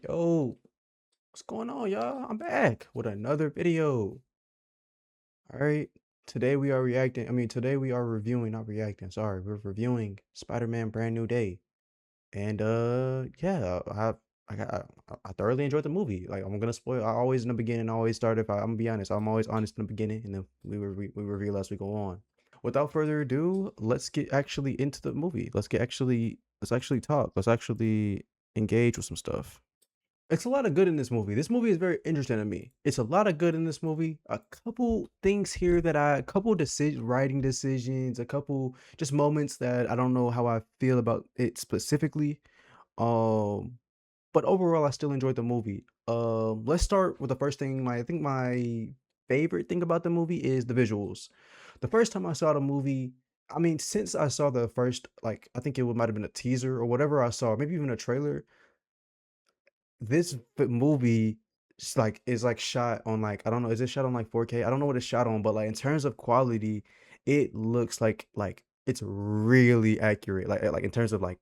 Yo, what's going on, y'all? I'm back with another video. All right. Today we are reacting. Today we are reviewing, not reacting. Sorry, we're reviewing Spider-Man Brand New Day. And yeah, I thoroughly enjoyed the movie. Like I'm gonna spoil. I always in the beginning, I always start if I'm gonna be honest. I'm always honest in the beginning, and then we reveal as we go on. Without further ado, let's get actually into the movie. Let's actually talk. Let's actually engage with some stuff. It's a lot of good in this movie. This movie is very interesting to me. It's a lot of good in this movie. A couple things here a couple writing decisions, a couple just moments that I don't know how I feel about it specifically. Um, but overall, I still enjoyed the movie. Let's start with the first thing. I think my favorite thing about the movie is the visuals. The first time I saw the movie, since I saw the first, like I think might have been a teaser or whatever I saw, maybe even a trailer. This movie is like shot on like I don't know, is it shot on like 4K? I don't know what it's shot on, but like in terms of quality, it looks like it's really accurate. Like in terms of like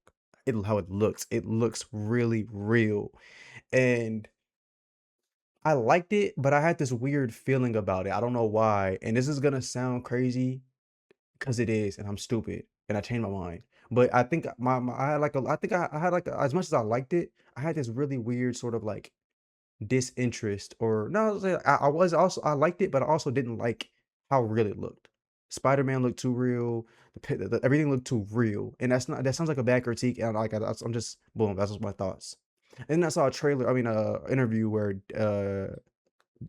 how it looks really real. And I liked it, but I had this weird feeling about it. I don't know why. And this is gonna sound crazy because it is, and I'm stupid, and I changed my mind. But I think I had like I had like as much as I liked it, I had this really weird sort of like disinterest or no, I was also I liked it, but I also didn't like how real it looked. Spider-Man looked too real. Everything looked too real, and that sounds like a bad critique. And I'm just boom. That's just my thoughts. And then I saw a trailer. Interview where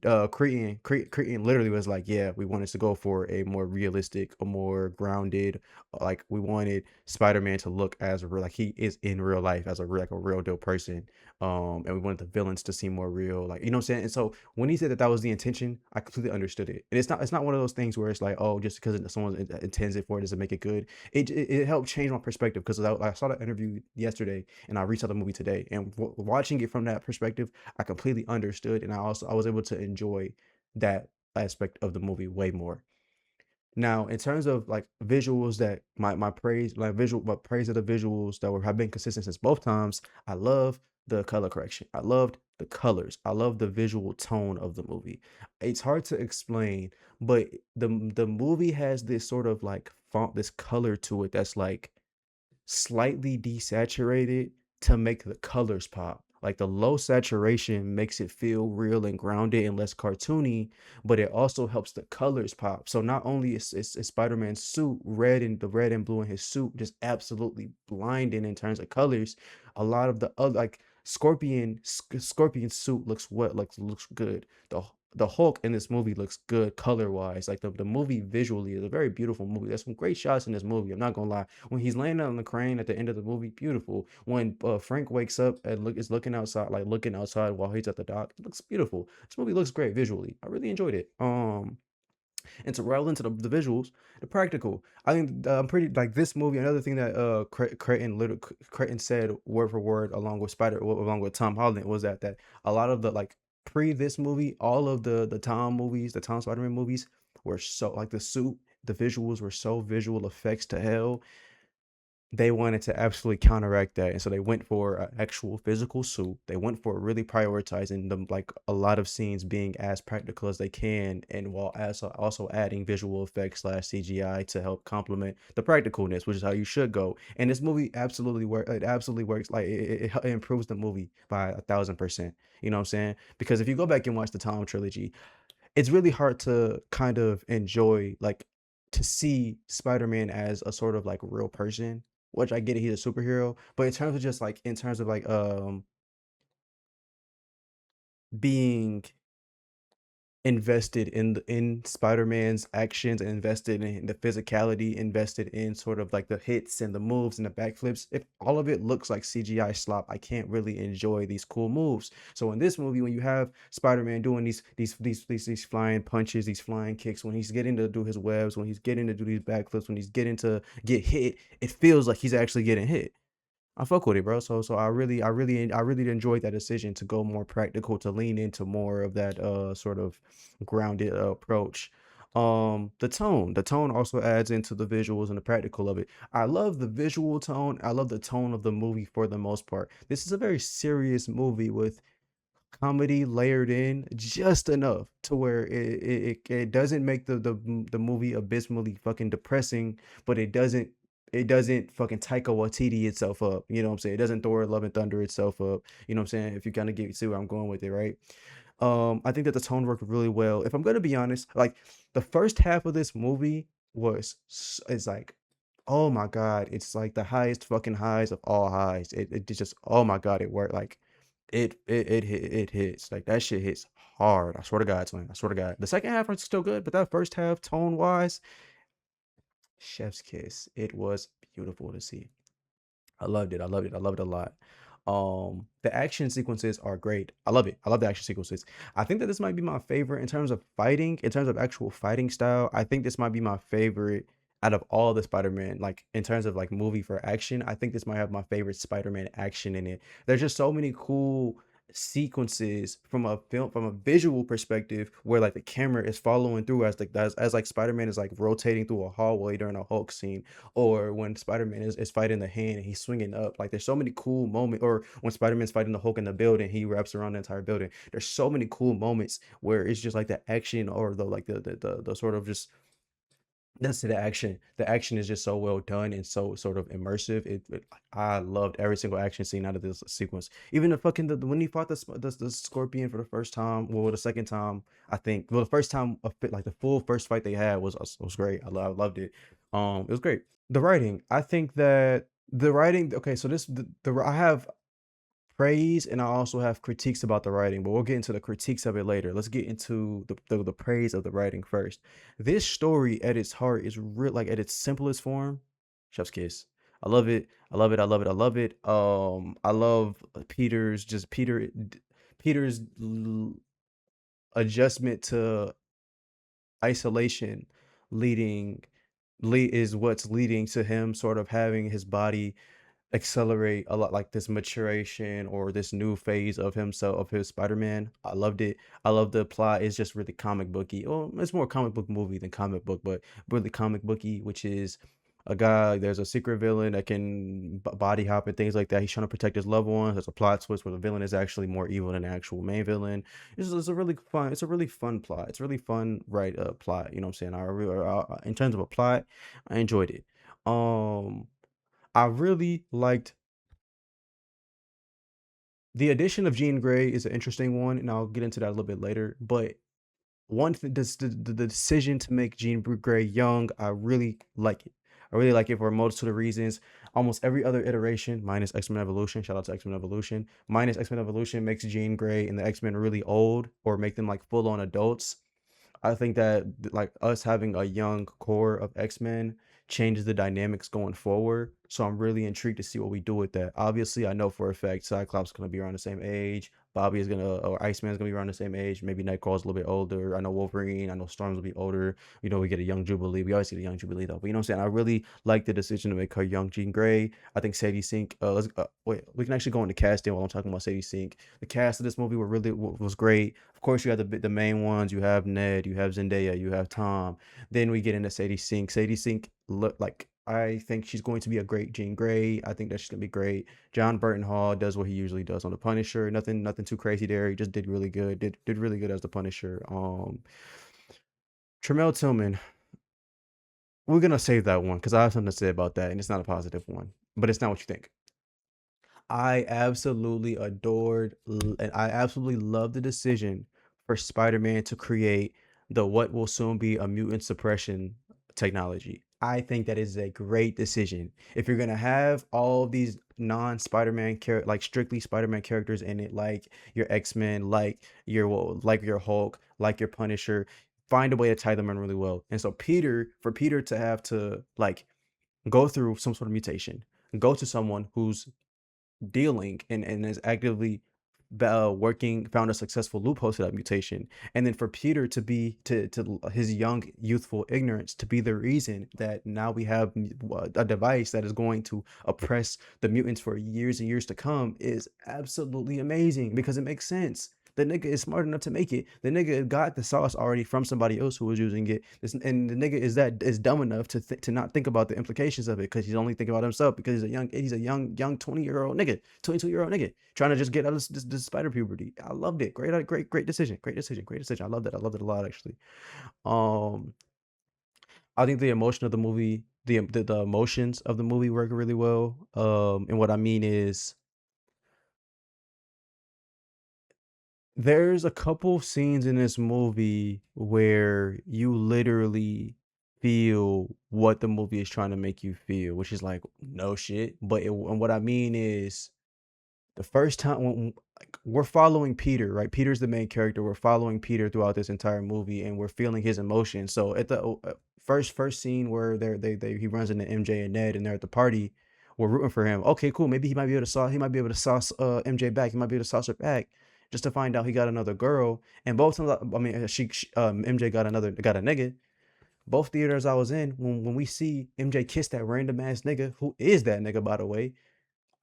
Cretan literally was like, yeah, we wanted to go for a more realistic, a more grounded, like we wanted Spider-Man to look as real, like he is in real life as like a real deal person. And we wanted the villains to seem more real, like you know what I'm saying. And so when he said that was the intention, I completely understood it. And it's not one of those things where it's like, oh, just because someone intends it for it doesn't make it good. It helped change my perspective because I saw that interview yesterday and I reached out the movie today, and watching it from that perspective, I completely understood, and I was able to enjoy that aspect of the movie way more. Now, in terms of like visuals, that my praise, like visual, my praise of the visuals that have been consistent since both times. I love the color correction. I loved the colors. I love the visual tone of the movie. It's hard to explain, but the movie has this sort of like font, this color to it that's like slightly desaturated to make the colors pop. Like the low saturation makes it feel real and grounded and less cartoony, but it also helps the colors pop. So not only is Spider-Man's suit red, and the red and blue in his suit just absolutely blinding in terms of colors, a lot of the other like Scorpion suit looks good. The Hulk in this movie looks good color wise. Like the movie visually is a very beautiful movie. There's some great shots in this movie. I'm not gonna lie. When he's laying on the crane at the end of the movie, beautiful. When Frank wakes up and is looking outside, like looking outside while he's at the dock, it looks beautiful. This movie looks great visually. I really enjoyed it. And to roll into the visuals, the practical. I think I'm pretty like this movie. Another thing that Creighton said word for word along with Tom Holland was that a lot of the like pre this movie, all of the Tom movies, the Tom Spider-Man movies were so like the suit, the visuals were so visual effects to hell. They wanted to absolutely counteract that, and so they went for an actual physical suit. They went for really prioritizing them, like a lot of scenes being as practical as they can, and while also adding visual effects slash CGI to help complement the practicalness, which is how you should go. And this movie absolutely work. It absolutely works. Like it improves the movie by 1,000%. You know what I'm saying? Because if you go back and watch the Tom trilogy, it's really hard to kind of enjoy like to see Spider-Man as a sort of like real person, which I get it, he's a superhero, but in terms of just like in terms of like being invested in Spider-Man's actions and invested in the physicality, invested in sort of like the hits and the moves and the backflips. If all of it looks like CGI slop, I can't really enjoy these cool moves. So in this movie, when you have Spider-Man doing these flying punches, these flying kicks, when he's getting to do his webs, when he's getting to do these backflips, when he's getting to get hit, it feels like he's actually getting hit. I fuck with it, bro. So I really enjoyed that decision to go more practical, to lean into more of that sort of grounded approach. The tone also adds into the visuals and the practical of it. I love the visual tone. I love the tone of the movie for the most part. This is a very serious movie with comedy layered in just enough to where it doesn't make the movie abysmally fucking depressing, but it doesn't fucking Taika Waititi itself up. You know what I'm saying? It doesn't Thor Love and Thunder itself up. You know what I'm saying? If you kind of get see where I'm going with it, right? I think that the tone worked really well. If I'm gonna be honest, like the first half of this movie is like, oh my god, it's like the highest fucking highs of all highs. It just, oh my god, it worked. Like it hits like that shit hits hard. I swear to God, twin. I swear to God. The second half was still good, but that first half, tone wise, chef's kiss. It was beautiful to see. I loved it. I loved it. I loved it a lot. The action sequences are great. I love it. I love the action sequences. I think that this might be my favorite in terms of fighting, in terms of actual fighting style. I think this might be my favorite out of all the Spider-Man. Like in terms of like movie for action, I think this might have my favorite Spider-Man action in it. There's just so many cool sequences from a film, from a visual perspective, where like the camera is following through as as like Spider-Man is like rotating through a hallway during a Hulk scene, or when Spider-Man is fighting the hand and he's swinging up. Like there's so many cool moments, or when Spider-Man's fighting the Hulk in the building, he wraps around the entire building. There's so many cool moments where it's just like the action, or the like the sort of just that's the action. The action is just so well done and so sort of immersive. I loved every single action scene out of this sequence. Even the fucking when he fought the scorpion for the first time, well, the second time, I think. Well, the first time, like the full first fight they had was great. I loved it. It was great. The writing, I think that the writing. Okay, so I have praise and I also have critiques about the writing, but we'll get into the critiques of it later. Let's get into the praise of the writing first. This story at its heart is real, like at its simplest form, chef's kiss. I love it. I love it. I love it. I love it. I love Peter's adjustment to isolation leading lead is what's leading to him sort of having his body accelerate a lot, like this maturation or this new phase of himself, of his Spider-Man. I loved it. I love the plot. It's just really comic booky. Well, it's more comic book movie than comic book, but really comic booky, which is a guy, there's a secret villain that can body hop and things like that. He's trying to protect his loved ones. There's a plot twist where the villain is actually more evil than the actual main villain. It's a really fun plot. It's a really fun, right, plot. You know what I'm saying? In terms of a plot, I enjoyed it. Um, I really liked the addition of Jean Grey is an interesting one, and I'll get into that a little bit later. But one thing, the decision to make Jean Grey young, I really like it. I really like it for a multitude of reasons. Almost every other iteration, minus X Men Evolution, shout out to X Men Evolution, minus X Men Evolution makes Jean Grey and the X Men really old or make them like full on adults. I think that like us having a young core of X-Men changes the dynamics going forward. So I'm really intrigued to see what we do with that. Obviously, I know for a fact Cyclops is gonna be around the same age. Bobby is gonna, or Iceman's gonna be around the same age. Maybe Nightcrawler's a little bit older. I know Wolverine. I know Storm's will be older. You know, we get a young Jubilee. We always get a young Jubilee though. But you know what I'm saying? I really like the decision to make her young Jean Grey. I think Sadie Sink. Let's wait. We can actually go into casting while I'm talking about Sadie Sink. The cast of this movie was great. Of course, you have the main ones. You have Ned. You have Zendaya. You have Tom. Then we get into Sadie Sink. Sadie Sink look like, I think she's going to be a great Jean Grey. I think that she's gonna be great. John Burton Hall does what he usually does on the Punisher. Nothing too crazy there. He just did really good. Did really good as the Punisher. Tremel Tillman. We're gonna save that one because I have something to say about that, and it's not a positive one. But it's not what you think. I absolutely and I absolutely love the decision for Spider-Man to create the what will soon be a mutant suppression technology. I think that is a great decision. If you're gonna have all these non-Spider-Man like strictly Spider-Man characters in it, like your X-Men, like your Hulk, like your Punisher, find a way to tie them in really well. And so for Peter to have to like go through some sort of mutation, go to someone who's dealing and is actively working, found a successful loophole to that mutation, and then for Peter to be to his young youthful ignorance to be the reason that now we have a device that is going to oppress the mutants for years and years to come is absolutely amazing because it makes sense. The nigga is smart enough to make it. The nigga got the sauce already from somebody else who was using it. And the nigga is dumb enough to not think about the implications of it because he's only thinking about himself because he's a young 20-year-old nigga, 22-year-old nigga trying to just get out of this spider puberty. I loved it. Great decision. Great decision. Great decision. I loved it. I loved it a lot actually. Um, I think the emotion of the movie, the emotions of the movie work really well. And what I mean is there's a couple scenes in this movie where you literally feel what the movie is trying to make you feel, which is like no shit. And what I mean is the first time like, we're following Peter, right? Peter's the main character. We're following Peter throughout this entire movie, and we're feeling his emotions. So at the first scene where he runs into MJ and Ned, and they're at the party, we're rooting for him. Okay, cool. Maybe he might be able to sauce MJ back. He might be able to sauce her back, just to find out he got another girl. And both times, I mean, MJ got a nigga. Both theaters I was in, when we see MJ kiss that random ass nigga, who is that nigga by the way,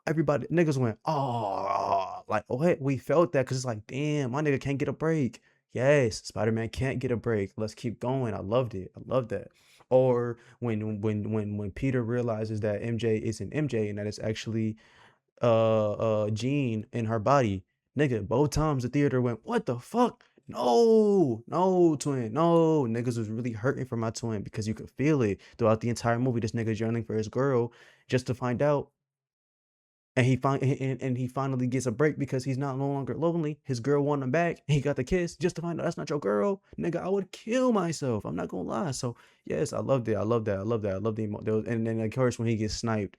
everybody niggas went, oh, like what? We felt that because it's like, damn, my nigga can't get a break. Yes, Spider-Man can't get a break. Let's keep going. I loved it. I love that. Or when Peter realizes that MJ isn't MJ and that it's actually Jean in her body. Nigga, both times the theater went, what the fuck? No, no, twin, no. Niggas was really hurting for my twin because you could feel it throughout the entire movie. This nigga's yearning for his girl just to find out and he finally gets a break because he's not no longer lonely. His girl want him back. He got the kiss just to find out that's not your girl. Nigga, I would kill myself. I'm not gonna lie. So yes, I loved it. I love that. I love that. I love and then of course when he gets sniped,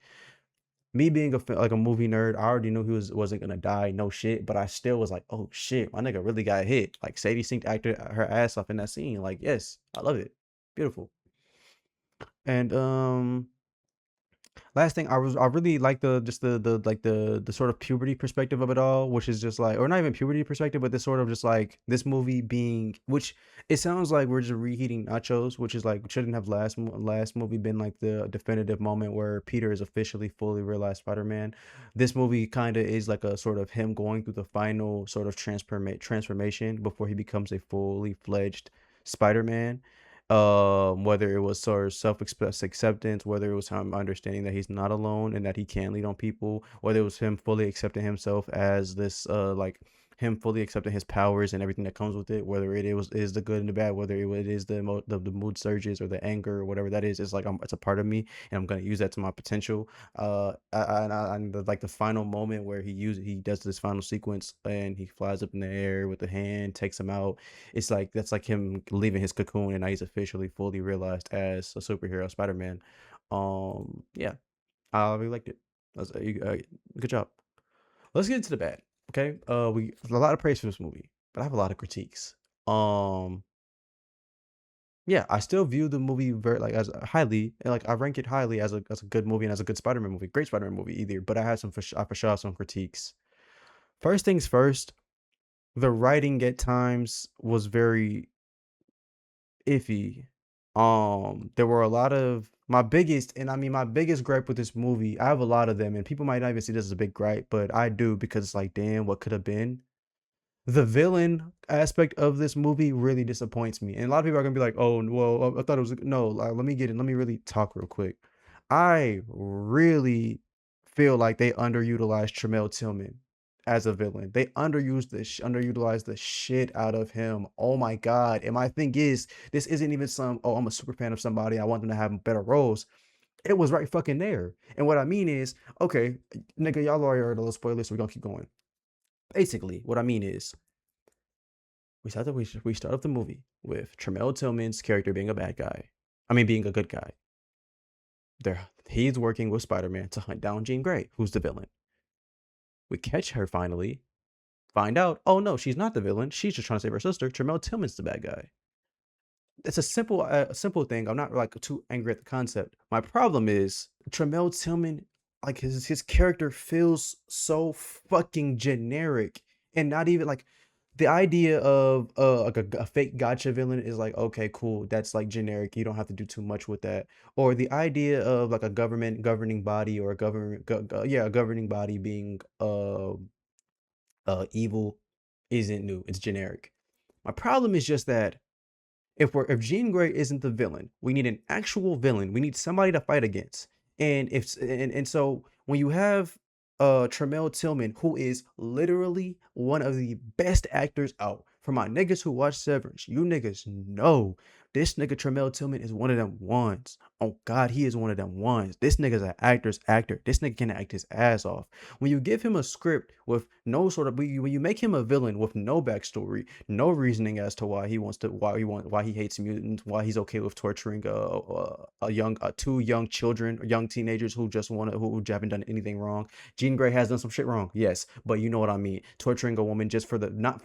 me being like a movie nerd, I already knew he wasn't gonna die, no shit. But I still was like, oh shit, my nigga really got hit. Like Sadie Sink acted her ass off in that scene. Like yes, I love it. Beautiful. And last thing, I really like the sort of puberty perspective of it all, which is just like, or not even puberty perspective, but this sort of just like this movie being, which it sounds like we're just reheating nachos, which is like shouldn't have last movie been like the definitive moment where Peter is officially fully realized Spider-Man. This movie kind of is like a sort of him going through the final sort of transformation before he becomes a fully fledged Spider-Man. Whether it was sort of self-acceptance, whether it was him understanding that he's not alone and that he can lead on people, whether it was him fully accepting himself as this like him fully accepting his powers and everything that comes with it, whether it is the good and the bad, whether it is the mood surges or the anger or whatever that is. It's like it's a part of me and I'm gonna use that to my potential. And like the final moment where he does this final sequence and he flies up in the air with the hand, takes him out. It's like that's like him leaving his cocoon and now he's officially fully realized as a superhero, Spider-Man. Yeah, I really liked it. Good job. Let's get into the bad. Okay. We a lot of praise for this movie, but I have a lot of critiques. Um, yeah, I still view the movie very like as highly, and like I rank it highly as a good movie and as a good Spider-Man movie, great Spider-Man movie either. But I have I for sure have some critiques. First things first, the writing at times was very iffy. There were a lot of my biggest gripe with this movie. I have a lot of them, and people might not even see this as a big gripe, but I do because it's like, damn, what could have been? The villain aspect of this movie really disappoints me. And a lot of people are gonna be like, "Oh, well, I thought it was no." Like, let me get in. Let me really talk real quick. I really feel like they underutilized Tremel Tillman as a villain. They underutilized the shit out of him. Oh my god! And my thing is, this isn't even some. Oh, I'm a super fan of somebody. I want them to have better roles. It was right fucking there. And what I mean is, okay, nigga, y'all already heard a little spoilers, so we're gonna keep going. Basically, what I mean is we start off the movie with Tremel Tillman's character being a bad guy. I mean, being a good guy. He's working with Spider-Man to hunt down Jean Grey, who's the villain. We catch her finally, find out, oh no, she's not the villain. She's just trying to save her sister. Tremel Tillman's the bad guy. It's a simple thing. I'm not like too angry at the concept. My problem is Tremel Tillman, like his character feels so fucking generic and not even like the idea of like a fake gotcha villain is like okay cool, that's like generic, you don't have to do too much with that. Or the idea of like a government governing body or a government yeah, a governing body being evil isn't new. It's generic. My problem is just that if Jean Grey isn't the villain, we need an actual villain. We need somebody to fight against. And so when you have Tremel Tillman, who is literally one of the best actors out. For my niggas who watch Severance, you niggas know this nigga Tremel Tillman is one of them ones. Oh God, he is one of them ones. This nigga's an actor's actor. This nigga can act his ass off. When you give him a script with no sort of, when you make him a villain with no backstory, no reasoning as to why he wants to, why he hates mutants, why he's okay with torturing two young children, young teenagers who just want to, who haven't done anything wrong. Jean Grey has done some shit wrong, yes, but you know what I mean. Torturing a woman just for the, not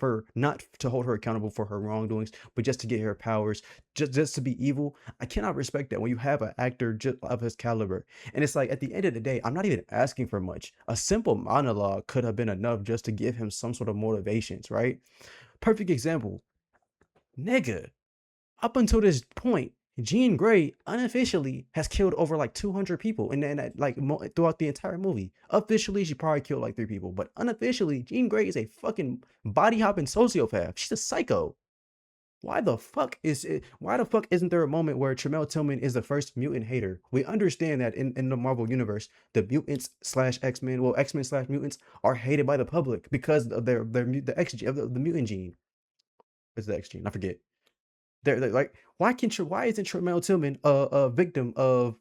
to hold her accountable for her wrongdoings, but just to get her powers, just to be evil. I cannot respect that when you have an actor just of his caliber. And it's like, at the end of the day, I'm not even asking for much. A simple monologue could have been enough just to give him some sort of motivations, right? Perfect example. Nigga, up until this point, Jean Grey unofficially has killed over like 200 people, and then like throughout the entire movie. Officially, she probably killed like 3 people, but unofficially, Jean Grey is a fucking body hopping sociopath. She's a psycho. Why the fuck is it? Why the fuck isn't there a moment where Tremel Tillman is the first mutant hater? We understand that in the Marvel universe, the mutants slash X-Men, well, X-Men slash mutants are hated by the public because of their the X of the mutant gene. It's the X gene. I forget. They're like, why isn't Tremel Tillman a victim of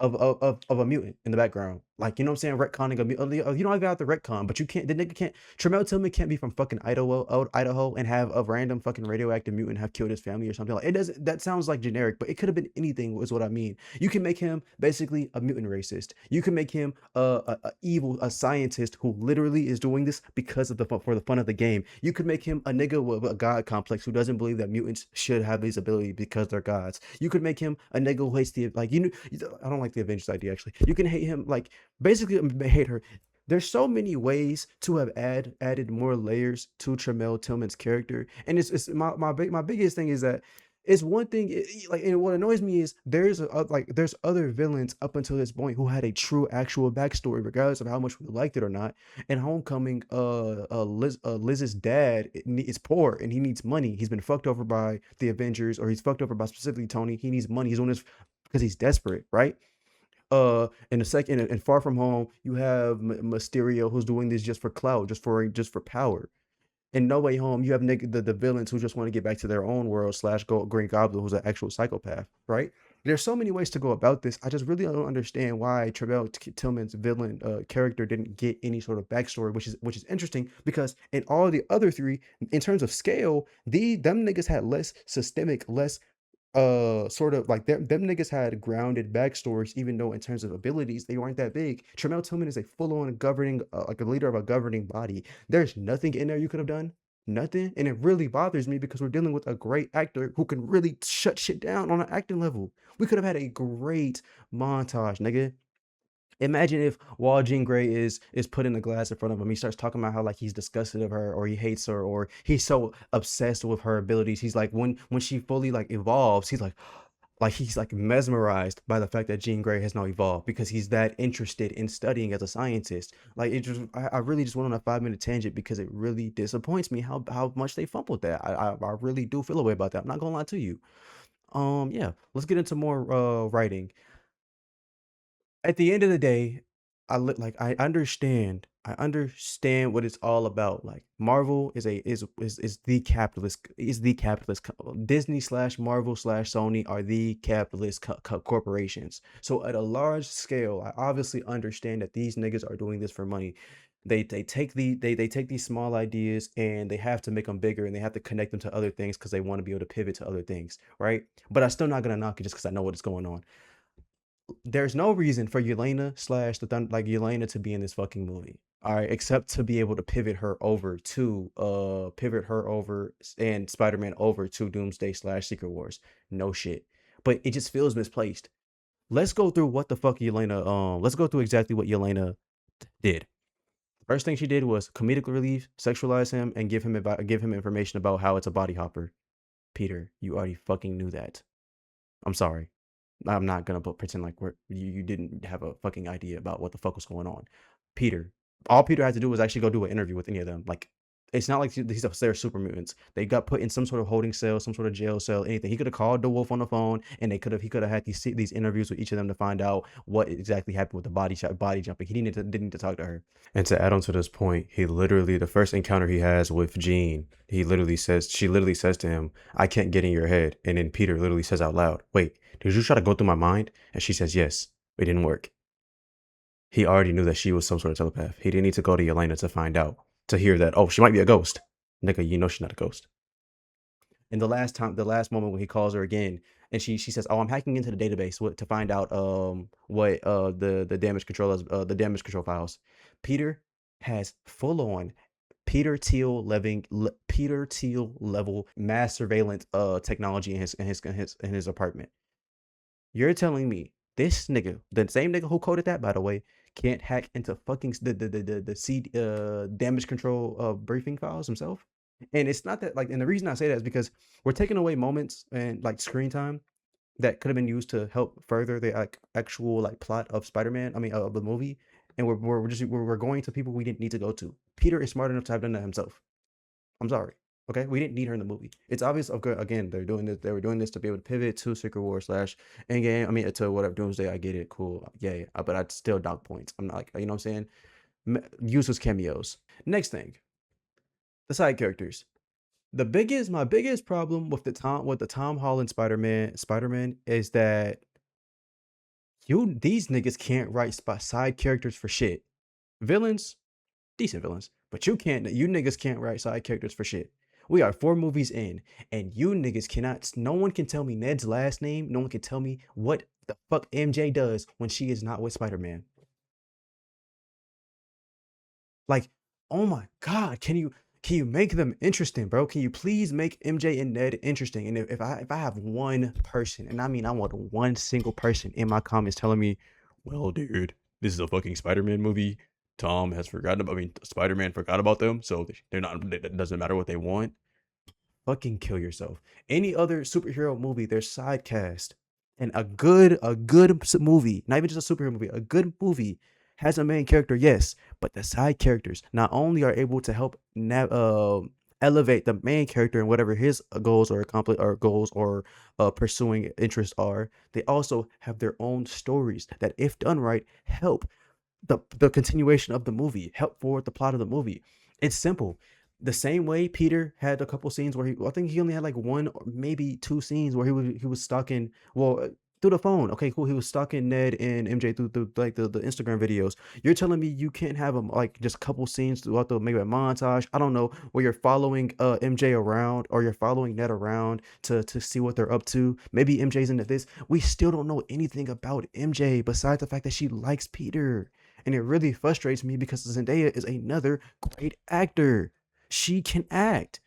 a mutant in the background? Like, you know what I'm saying? Retconning a mutant. You don't even have to retcon, but you can't. The nigga can't. Tremel Tillman can't be from fucking Idaho, and have a random fucking radioactive mutant have killed his family or something. Like, it doesn't. That sounds like generic, but it could have been anything. Is what I mean. You can make him basically a mutant racist. You can make him a evil, a scientist who literally is doing this because of for the fun of the game. You could make him a nigga with a god complex who doesn't believe that mutants should have these abilities because they're gods. You could make him a nigga who hates the, like, you know, I don't like the Avengers idea actually. You can hate him, like, basically hate her. There's so many ways to have added more layers to Tremel Tillman's character, and it's my biggest thing is that it's one thing, like, and what annoys me is there's other villains up until this point who had a true actual backstory, regardless of how much we liked it or not. In Homecoming, Liz's dad is poor and he needs money. He's been fucked over by the Avengers, or he's fucked over by specifically Tony. He needs money. He's doing this because he's desperate, right? In the second, in Far From Home, you have Mysterio, who's doing this just for clout, just for power. In No Way Home, you have the villains who just want to get back to their own world slash Green Goblin, who's an actual psychopath, right? There's so many ways to go about this. I just really don't understand why Tremel Tillman's villain character didn't get any sort of backstory, which is interesting because in all the other three, in terms of scale, them niggas had less systemic, less sort of like them niggas had grounded backstories, even though in terms of abilities they weren't that big. Tremel Tillman is a full-on governing, like a leader of a governing body. There's nothing in there you could have done, nothing, and it really bothers me because we're dealing with a great actor who can really shut shit down on an acting level. We could have had a great montage, nigga. Imagine if while Jean Grey is put in the glass in front of him, he starts talking about how like he's disgusted of her, or he hates her, or he's so obsessed with her abilities. He's like, when she fully like evolves, he's like mesmerized by the fact that Jean Grey has now evolved because he's that interested in studying as a scientist. Like, it just, I really just went on a 5 minute tangent because it really disappoints me how much they fumbled that. I really do feel a way about that. I'm not gonna lie to you. Yeah, let's get into more at the end of the day, like, I understand what it's all about. Like, Marvel is the capitalist Disney slash Marvel slash Sony are the capitalist corporations. So at a large scale, I obviously understand that these niggas are doing this for money. They take these small ideas and they have to make them bigger, and they have to connect them to other things because they want to be able to pivot to other things, right? But I'm still not gonna knock it just because I know what is going on. There's no reason for Yelena slash like Yelena to be in this fucking movie. All right, except to be able to pivot her over and Spider-Man over to Doomsday slash Secret Wars. No shit. But it just feels misplaced. Let's go through what the fuck Yelena let's go through exactly what Yelena did. First thing she did was comedic relief, sexualize him, and give him information about how it's a body hopper. Peter, you already fucking knew that. I'm sorry. I'm not gonna pretend like you didn't have a fucking idea about what the fuck was going on. Peter, all Peter had to do was actually go do an interview with any of them. Like, It's not like they're super mutants. They got put in some sort of holding cell, some sort of jail cell, anything. He could have called the wolf on the phone, and he could have had these interviews with each of them to find out what exactly happened with the body jumping. He didn't need to talk to her. And to add on to this point, he literally, the first encounter he has with Jean, she literally says to him, "I can't get in your head." And then Peter literally says out loud, "Wait, did you try to go through my mind?" And she says, "Yes, it didn't work." He already knew that she was some sort of telepath. He didn't need to go to Yelena to find out, to hear that, oh, she might be a ghost. Nigga, you know she's not a ghost. And the last moment when he calls her again, and she says, "Oh, I'm hacking into the database to find out what the the damage control files." Peter has full on Peter Thiel level mass surveillance technology in his apartment. You're telling me this nigga, the same nigga who coded that, by the way, can't hack into fucking the C damage control briefing files himself? And it's not that like, and the reason I say that is because we're taking away moments and like screen time that could have been used to help further the like actual like plot of Spider-Man. I mean, of the movie, and we're going to people we didn't need to go to. Peter is smart enough to have done that himself. I'm sorry. Okay, we didn't need her in the movie. It's obvious. Okay, again, they're doing this. They were doing this to be able to pivot to Secret War slash Endgame. I mean, to whatever Doomsday. I get it. Cool. Yeah. But I'd still dog points. I'm not like, you know what I'm saying. Use as cameos. Next thing, the side characters. My biggest problem with the Tom Holland Spider-Man is that these niggas can't write side characters for shit. Villains, decent villains, but you niggas can't write side characters for shit. We are 4 movies in, and you niggas cannot. No one can tell me Ned's last name. No one can tell me what the fuck MJ does when she is not with Spider-Man. Like, oh my god, can you make them interesting, bro? Can you please make MJ and Ned interesting? And if I have one person, and I mean I want one single person in my comments telling me, well, dude, this is a fucking Spider-Man movie. Tom has forgotten about. I mean, Spider-Man forgot about them, so they're not. It doesn't matter what they want. Fucking kill yourself. Any other superhero movie, they're side cast, and a good movie, not even just a superhero movie, a good movie has a main character, yes, but the side characters not only are able to help elevate the main character and whatever his goals or pursuing interests are, they also have their own stories that, if done right, help the continuation of the movie, help forward the plot of the movie. It's simple. The same way Peter had a couple scenes where I think he only had like one or maybe 2 scenes where he was stalking, through the phone. Okay, cool. He was stalking Ned and MJ through like the Instagram videos. You're telling me you can't have them like just a couple scenes throughout the maybe a montage, I don't know, where you're following MJ around, or you're following Ned around to see what they're up to. Maybe MJ's into this. We still don't know anything about MJ besides the fact that she likes Peter. And it really frustrates me because Zendaya is another great actor. She can act.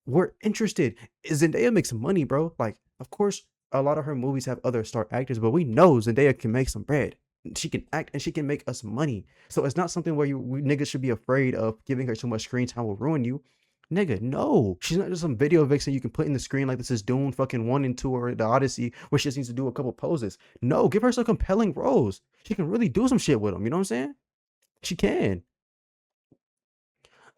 We're interested. Zendaya makes money, bro. Like, of course, a lot of her movies have other star actors, but we know Zendaya can make some bread. She can act and she can make us money. So it's not something where we niggas should be afraid of giving her too much screen time will ruin you. Nigga, no. She's not just some video vixen you can put in the screen like this is Dune fucking 1 and 2 or The Odyssey, where she just needs to do a couple poses. No, give her some compelling roles. She can really do some shit with them. You know what I'm saying? She can.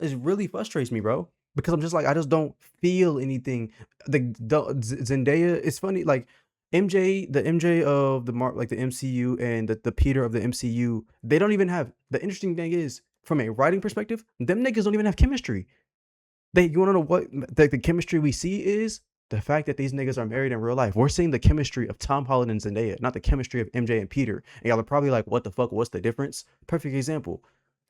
It really frustrates me, bro, because I'm just like, I just don't feel anything. Zendaya, it's funny, like the MJ of like the MCU, and the Peter of the MCU, they don't even have. The interesting thing is, from a writing perspective, them niggas don't even have chemistry. You want to know what the chemistry we see is? The fact that these niggas are married in real life. We're seeing the chemistry of Tom Holland and Zendaya, not the chemistry of MJ and Peter. And y'all are probably like, what the fuck? What's the difference? Perfect example.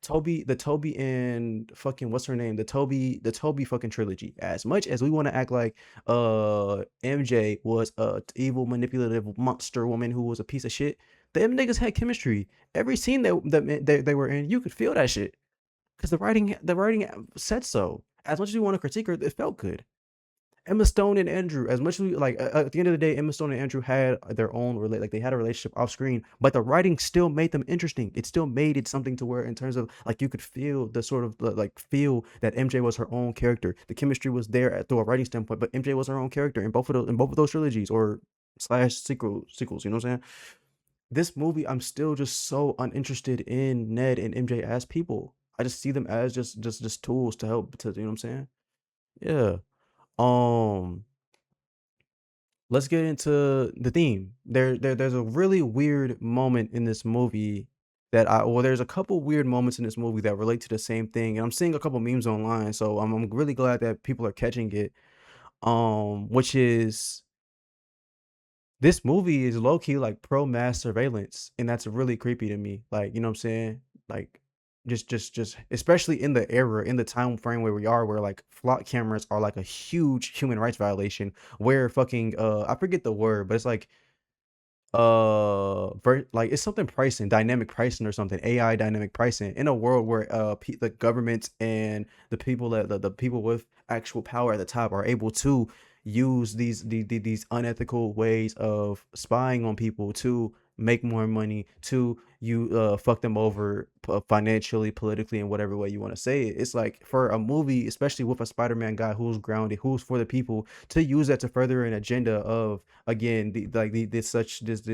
The Toby and fucking what's her name? The Toby fucking trilogy. As much as we want to act like MJ was a evil manipulative monster woman who was a piece of shit, them niggas had chemistry. Every scene that they were in, you could feel that shit. Because the writing said so. As much as we want to critique her, it felt good. Emma Stone and Andrew, as much as we like, at the end of the day, Emma Stone and Andrew had their own they had a relationship off screen, but the writing still made them interesting. It still made it something to where, in terms of like, you could feel the sort of like feel that MJ was her own character. The chemistry was there through a writing standpoint, but MJ was her own character in both of those trilogies or slash sequels. You know what I'm saying? This movie, I'm still just so uninterested in Ned and MJ as people. I just see them as just tools to help to, you know what I'm saying? Yeah. Um, let's get into the theme. There's a really weird moment in this movie that there's a couple weird moments in this movie that relate to the same thing, and I'm seeing a couple memes online, so I'm really glad that people are catching it. Which is this movie is low key like pro mass surveillance, and that's really creepy to me. Like, you know what I'm saying? Like, just especially in the era, in the time frame where we are, where like flock cameras are like a huge human rights violation. Where fucking I forget the word, but it's like like it's something pricing, dynamic pricing or something, AI dynamic pricing in a world where the government and the people that the people with actual power at the top are able to use these unethical ways of spying on people to make more money, to fuck them over financially, politically, in whatever way you want to say it. It's like for a movie, especially with a Spider-Man guy who's grounded, who's for the people, to use that to further an agenda of, again, this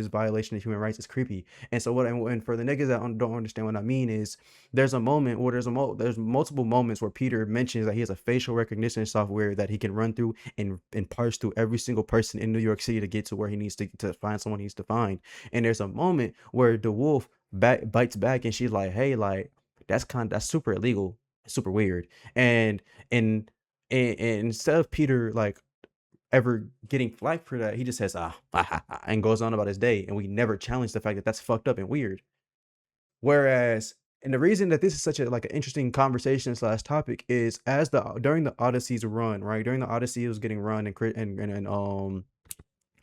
violation of human rights is creepy. And so and for the niggas that don't understand what I mean is, there's a moment where there's multiple moments where Peter mentions that he has a facial recognition software that he can run through and parse through every single person in New York City to get to where he needs to find someone he needs to find. And there's a moment where the wolf bites back, and she's like, hey, like, that's super illegal, super weird. And and and, and instead of Peter like ever getting flack for that, he just says and goes on about his day, and we never challenge the fact that that's fucked up and weird. Whereas, and the reason that this is such a like an interesting conversation slash topic is, as the during the Odyssey's run, right, during the Odyssey was getting run, and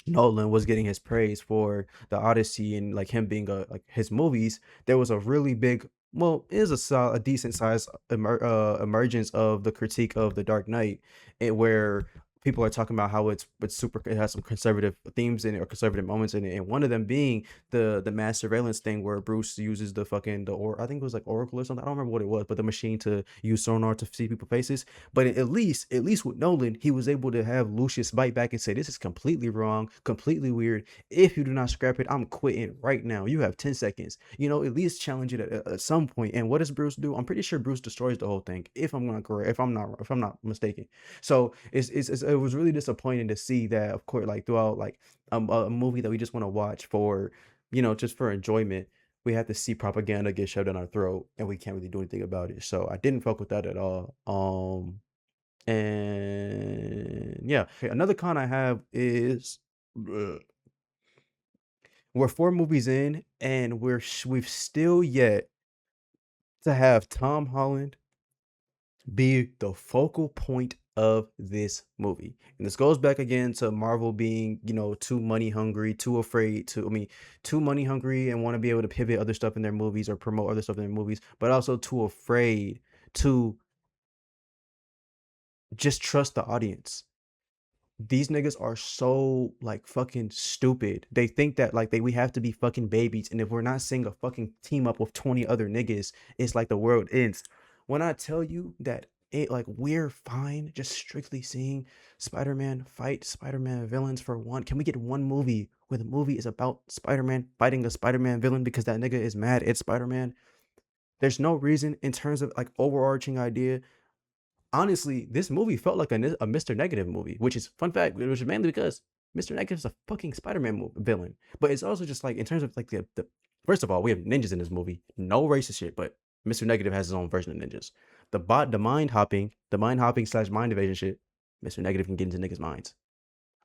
Nolan was getting his praise for the Odyssey and like him being like his movies, there was a really big, well, it is a decent size emergence of the critique of the Dark Knight, where people are talking about how it has some conservative themes in it, or conservative moments in it, and one of them being the mass surveillance thing where Bruce uses or I think it was like Oracle or something, I don't remember what it was, but the machine to use sonar to see people's faces. But at least with Nolan, he was able to have Lucius bite back and say, this is completely wrong, completely weird. If you do not scrap it, I'm quitting right now. You have 10 seconds. At least challenge it at some point. And what does Bruce do? I'm pretty sure Bruce destroys the whole thing, if I'm not correct, if I'm not mistaken. So it was really disappointing to see that, of course, like throughout like a movie that we just want to watch for, just for enjoyment, we have to see propaganda get shoved down our throat, and we can't really do anything about it. So I didn't fuck with that at all. And yeah, okay, another con I have is, we're 4 movies in, and we've still yet to have Tom Holland be the focal point of this movie. And this goes back again to Marvel being, too money hungry, too afraid to, I mean, too money hungry and want to be able to pivot other stuff in their movies or promote other stuff in their movies, but also too afraid to just trust the audience. These niggas are so like fucking stupid. They think that like we have to be fucking babies, and if we're not seeing a fucking team up with 20 other niggas, it's like the world ends. When I tell you that we're fine just strictly seeing Spider-Man fight Spider-Man villains for one. Can we get one movie where the movie is about Spider-Man fighting a Spider-Man villain because that nigga is mad at Spider-Man? There's no reason in terms of like overarching idea. Honestly, this movie felt like a Mr. Negative movie, which is fun fact, which is mainly because Mr. Negative is a fucking Spider-Man villain. But it's also just like in terms of like the first of all, we have ninjas in this movie, no racist shit, but Mr. Negative has his own version of ninjas. The mind hopping slash mind evasion shit, Mr. Negative can get into niggas' minds.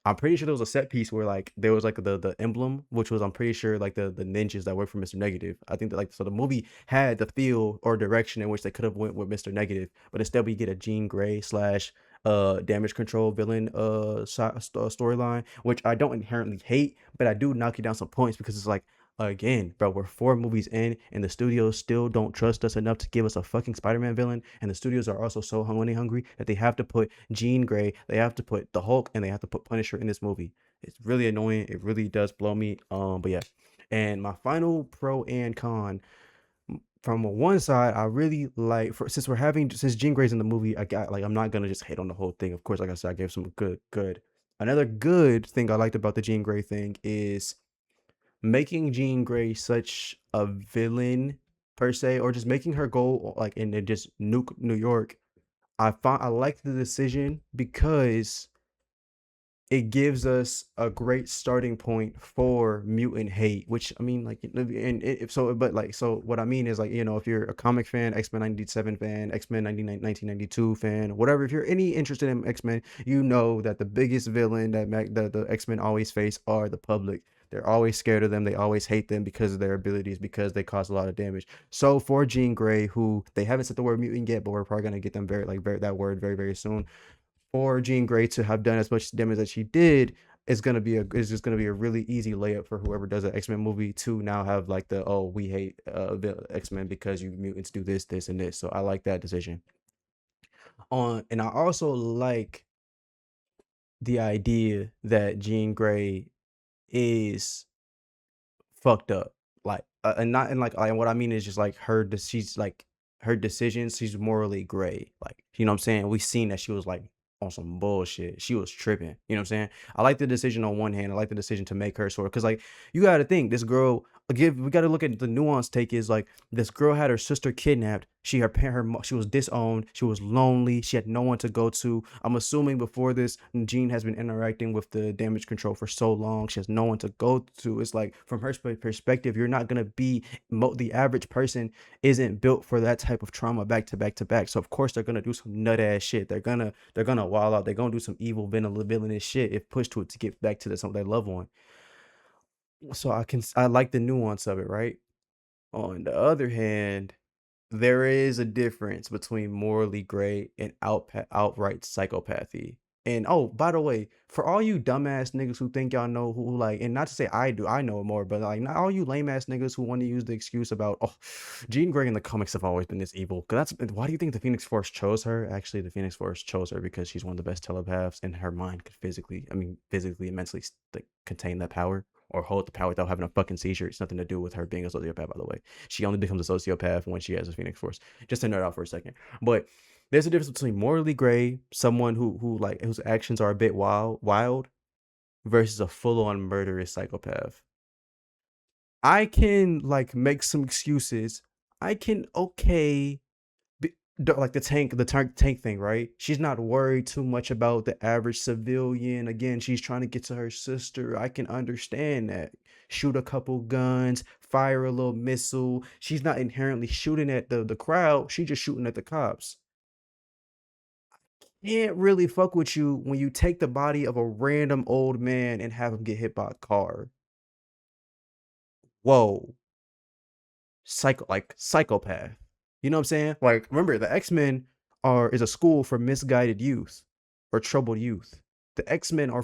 I'm pretty sure there was a set piece where like there was like the emblem, which was, I'm pretty sure, like the ninjas that work for Mr. Negative. I think that like, so the movie had the feel or direction in which they could have went with Mr. Negative, but instead we get a Jean Grey slash damage control villain storyline, which I don't inherently hate, but I do knock you down some points because it's like, again, bro, we're 4 movies in, and the studios still don't trust us enough to give us a fucking Spider-Man villain. And the studios are also so money hungry that they have to put Jean Grey, they have to put the Hulk, and they have to put Punisher in this movie. It's really annoying. It really does blow me. But yeah. And my final pro and con, from one side, I really like, since Jean Grey's in the movie, I'm not gonna just hate on the whole thing. Of course, like I said, I gave some good. Another good thing I liked about the Jean Grey thing is making Jean Grey such a villain per se, or just making her go like and just nuke New York. I like the decision because it gives us a great starting point for mutant hate, which I mean, like, and if so, but like, so what I mean is, like, if you're a comic fan, X-Men 97 fan, X-Men 1992 fan, whatever, if you're any interested in X-Men, you know that the biggest villain that the X-Men always face are the public. They're always scared of them. They always hate them because of their abilities, because they cause a lot of damage. So for Jean Grey, who they haven't said the word mutant yet, but we're probably gonna get them that word very, very soon, for Jean Grey to have done as much damage as she did is just gonna be a really easy layup for whoever does an X-Men movie to now have like the, oh, we hate X-Men because you mutants do this, this, and this. So I like that decision. And I also like the idea that Jean Grey is fucked up. Like, and not and like, and what I mean is just like she's like her decisions. She's morally gray. Like, you know what I'm saying? We seen that she was like on some bullshit. She was tripping. You know what I'm saying? I like the decision on one hand. I like the decision to make her sort of, because like, you got to think this girl. We got to look at the nuance. Take is like, this girl had her sister kidnapped. She was disowned. She was lonely. She had no one to go to. I'm assuming before this, Jean has been interacting with the damage control for so long. She has no one to go to. It's like, from her perspective, you're not gonna be the average person isn't built for that type of trauma back to back to back. So of course they're gonna do some nut ass shit. They're gonna wild out. They're gonna do some evil villainous shit if pushed to it to get back to something they love on. So I like the nuance of it, right? On the other hand, there is a difference between morally gray and outright psychopathy. And oh, by the way, for all you dumbass niggas who think y'all know who like, and not to say I do, I know more, but like, not all you lame ass niggas who want to use the excuse about, oh, Jean Grey in the comics have always been this evil. Cause that's why do you think the Phoenix Force chose her? Actually, the Phoenix Force chose her because she's one of the best telepaths, and her mind could physically and mentally like contain that power or hold the power without having a fucking seizure. It's nothing to do with her being a sociopath, by the way. She only becomes a sociopath when she has a Phoenix Force. Just to nerd out for a second. But there's a difference between morally gray, someone who like whose actions are a bit wild, versus a full-on murderous psychopath. I can like make some excuses. I can like the tank thing, right? She's not worried too much about the average civilian. Again, she's trying to get to her sister. I can understand that. Shoot a couple guns, fire a little missile. She's not inherently shooting at the crowd. She's just shooting at the cops. Can't really fuck with you when you take the body of a random old man and have him get hit by a car. Whoa. Psychopath. You know what I'm saying? Like, remember, the X-Men is a school for misguided youth or troubled youth. The X-Men are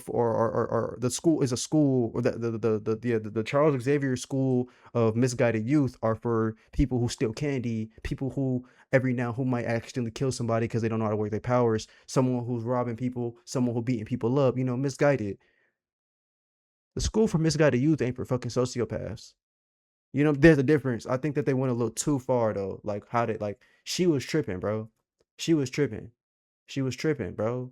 the school is a school, or the Charles Xavier School of misguided youth are for people who steal candy, people who who might accidentally kill somebody because they don't know how to work their powers, someone who's robbing people, someone who's beating people up, misguided. The school for misguided youth ain't for fucking sociopaths. There's a difference. I think that they went a little too far though. Like, how did like she was tripping, bro. She was tripping. She was tripping, bro.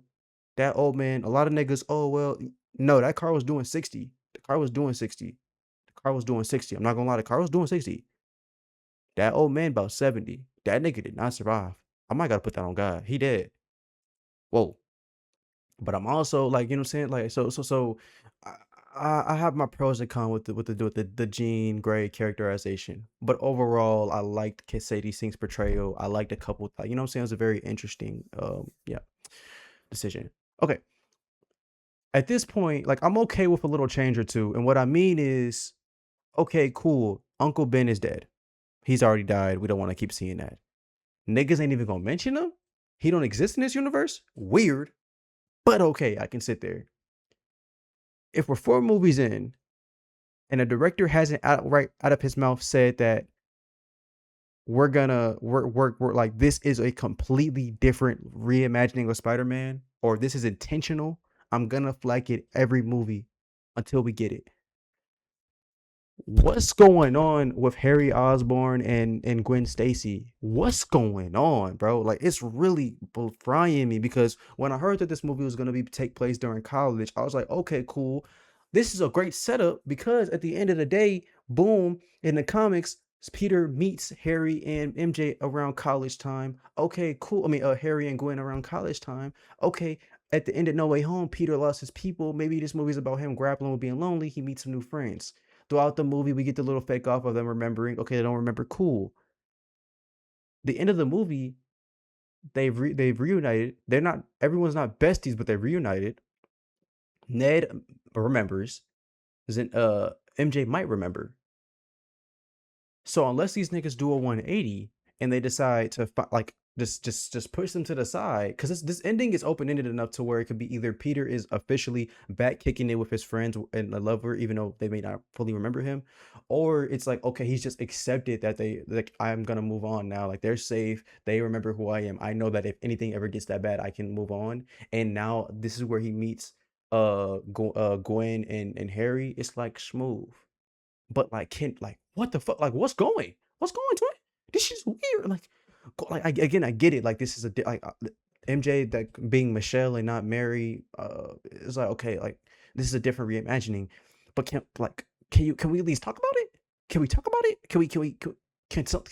That old man, a lot of niggas, oh well, no, that car was doing 60. The car was doing 60. The car was doing 60. I'm not gonna lie, the car was doing 60. That old man about 70. That nigga did not survive. I might gotta put that on God. He dead. Whoa. But I'm also like, you know what I'm saying? Like, so I, I have my pros and cons with the Jean Grey characterization. But overall, I liked Sadie Sink's portrayal. I liked a couple, you know what I'm saying? It was a very interesting yeah, decision. Okay. At this point, like, I'm okay with a little change or two. And what I mean is, okay, cool. Uncle Ben is dead. He's already died. We don't want to keep seeing that. Niggas ain't even gonna mention him. He don't exist in this universe. Weird. But okay, I can sit there. If we're 4 movies in and a director hasn't outright out of his mouth said that we're like, this is a completely different reimagining of Spider-Man, or this is intentional, I'm gonna flag it every movie until we get it. What's going on with Harry Osborn and Gwen Stacy? What's going on, bro? Like, it's really frying me, because when I heard that this movie was gonna take place during college, I was like, okay, cool. This is a great setup, because at the end of the day, boom, in the comics, Peter meets Harry and MJ around college time. Okay, cool. I mean, Harry and Gwen around college time. Okay, at the end of No Way Home, Peter lost his people. Maybe this movie's about him grappling with being lonely. He meets some new friends. Throughout the movie, we get the little fake off of them remembering. Okay, they don't remember. Cool. The end of the movie, they've reunited. They're not. Everyone's not besties, but they're reunited. Ned remembers. Then MJ might remember. So unless these niggas do a 180 and they decide to like just push them to the side, because this ending is open ended enough to where it could be either Peter is officially back kicking it with his friends and a lover, even though they may not fully remember him, or it's like okay, he's just accepted that they like I'm gonna move on now. Like they're safe, they remember who I am. I know that if anything ever gets that bad, I can move on. And now this is where he meets Gwen and Harry. It's like smooth. But like, can like what the fuck? Like, What's going to it? This is weird. Like, again, I get it. Like, this is MJ that being Michelle and not Mary. It's like okay, like this is a different reimagining. But can we at least talk about it? Can we talk about it? Can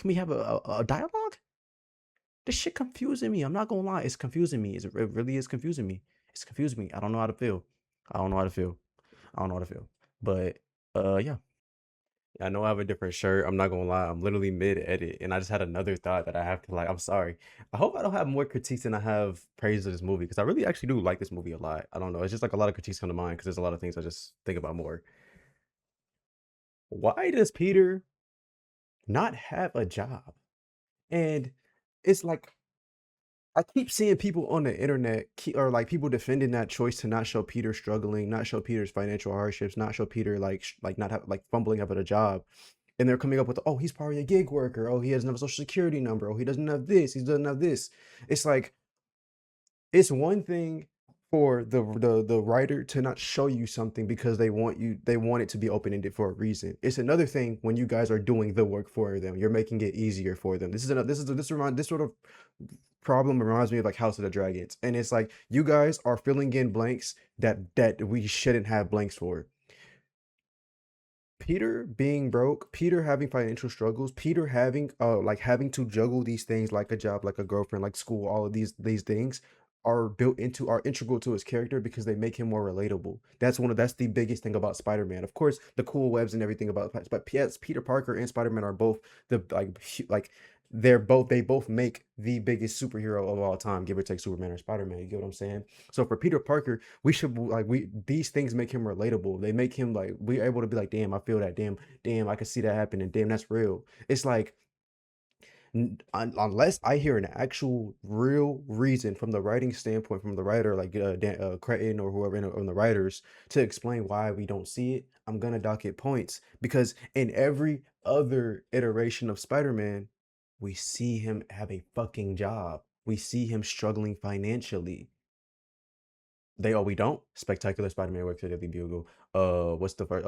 we have a dialogue? This shit confusing me. I'm not gonna lie, it's confusing me. It really is confusing me. It's confusing me. I don't know how to feel. I don't know how to feel. I don't know how to feel. But yeah. I know I have a different shirt. I'm not gonna lie. I'm literally mid edit, and I just had another thought that I have to like. I'm sorry. I hope I don't have more critiques than I have praise of this movie because I really actually do like this movie a lot. I don't know. It's just like a lot of critiques come to mind because there's a lot of things I just think about more. Why does Peter not have a job? And it's like I keep seeing people on the internet or like people defending that choice to not show Peter struggling, not show Peter's financial hardships, not show Peter like not have like fumbling up at a job. And they're coming up with, oh, he's probably a gig worker. Oh, he doesn't have a social security number. Oh, he doesn't have this. He doesn't have this. It's like it's one thing for the writer to not show you something because they want it to be open-ended for a reason. It's another thing when you guys are doing the work for them. You're making it easier for them. This sort of problem reminds me of like House of the Dragons. And it's like you guys are filling in blanks that we shouldn't have blanks for. Peter being broke, Peter having financial struggles, Peter having like having to juggle these things like a job, like a girlfriend, like school, all of these things are integral to his character because they make him more relatable. That's the biggest thing about Spider-Man. Of course, the cool webs and everything about but yes, Peter Parker and Spider-Man are both the like they both make the biggest superhero of all time, give or take Superman or Spider-Man. You get what I'm saying? So for Peter Parker, we should like we these things make him relatable. They make him like we're able to be like, damn, I feel that, damn, I can see that happening, damn, that's real. It's like unless I hear an actual real reason from the writing standpoint, from the writer like Creighton or whoever on the writers to explain why we don't see it, I'm gonna dock it points because in every other iteration of Spider-Man, we see him have a fucking job. We see him struggling financially. We don't. Spectacular Spider-Man works at Daily Bugle. What's the first?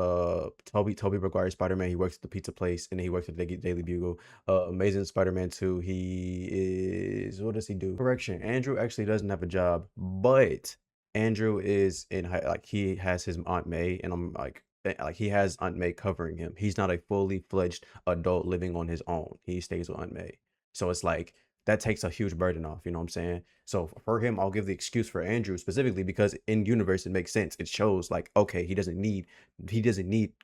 Toby Maguire Spider-Man. He works at the pizza place, and then he works at the Daily Bugle. Amazing Spider-Man 2. He is what does he do? Correction. Andrew actually doesn't have a job, but Andrew is in high, like he has his Aunt May, and I'm like he has Aunt May covering him. He's not a fully fledged adult living on his own. He stays with Aunt May. So it's like that takes a huge burden off, you know what I'm saying? So for him, I'll give the excuse for Andrew specifically because in universe it makes sense. It shows like okay, he doesn't need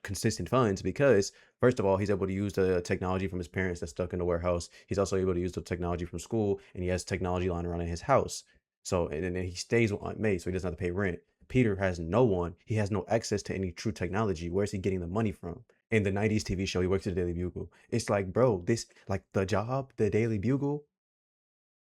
consistent funds because first of all, he's able to use the technology from his parents that's stuck in the warehouse. He's also able to use the technology from school and he has technology lying around in his house. So and then he stays with Aunt May, so he doesn't have to pay rent. Peter has no one. He has no access to any true technology. Where's he getting the money from? In the 90s TV show, he works at the Daily Bugle. It's like, bro, this like the job, the Daily Bugle,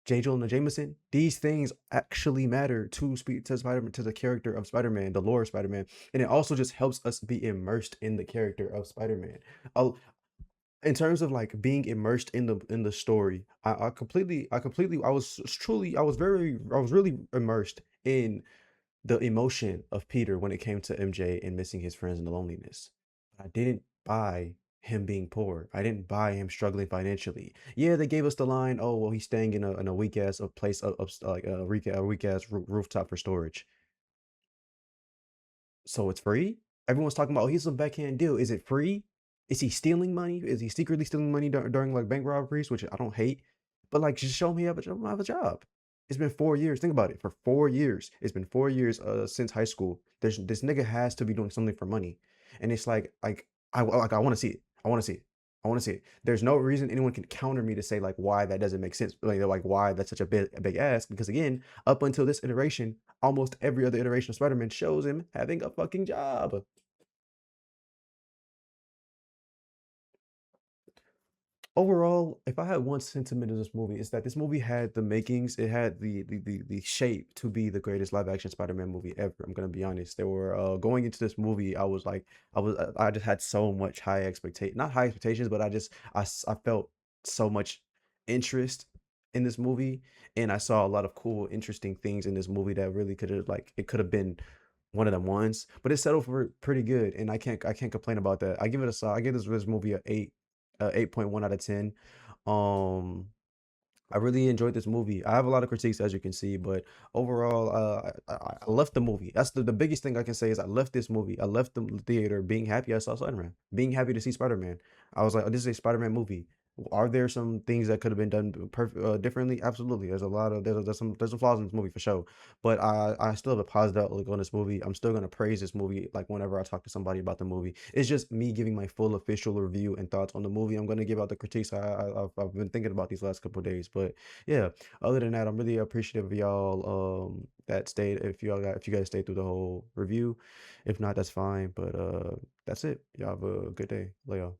J. Jonah Jameson, these things actually matter to Spider-Man, to the character of Spider-Man, the lore of Spider-Man, and it also just helps us be immersed in the character of Spider-Man. Uh, in terms of like being immersed in the story, I was really immersed in the emotion of Peter when it came to MJ and missing his friends and the loneliness. I didn't buy him being poor. I didn't buy him struggling financially. Yeah, they gave us the line, "Oh, well, he's staying in a weak ass place of like a weak ass rooftop for storage." So it's free. Everyone's talking about, oh, he's a backhand deal. Is it free? Is he stealing money? Is he secretly stealing money during like bank robberies, which I don't hate, but like just show me I have a job. It's been 4 years. Think about it. For 4 years, it's been 4 years since high school. There's this nigga has to be doing something for money, and it's like I want to see it. I want to see it. I want to see it. There's no reason anyone can counter me to say like why that doesn't make sense. Like why that's such a big ask. Because again, up until this iteration, almost every other iteration of Spider-Man shows him having a fucking job. Overall, if I had one sentiment of this movie, it's that this movie had the makings, it had the shape to be the greatest live action Spider-Man movie ever. I'm gonna be honest. There were going into this movie, I was like, I just had so much high expectation, not high expectations, but I felt so much interest in this movie, and I saw a lot of cool, interesting things in this movie that really could have like it could have been one of them ones, but it settled for pretty good, and I can't complain about that. I give it a I give this movie a 8.1 out of 10. Um, I really enjoyed this movie. I have a lot of critiques, as you can see, but overall, I left the movie. That's the biggest thing I can say is I left this movie. I left the theater being happy I saw Spider-Man, being happy to see Spider-Man. I was like, oh, this is a Spider-Man movie. Are there some things that could have been done differently? Absolutely. There's a lot of there's some flaws in this movie for sure. But I still have a positive outlook on this movie. I'm still gonna praise this movie like whenever I talk to somebody about the movie. It's just me giving my full official review and thoughts on the movie. I'm gonna give out the critiques I've been thinking about these last couple of days. But yeah, other than that, I'm really appreciative of y'all that stayed. If you guys stayed through the whole review, if not, that's fine. But that's it. Y'all have a good day. Later.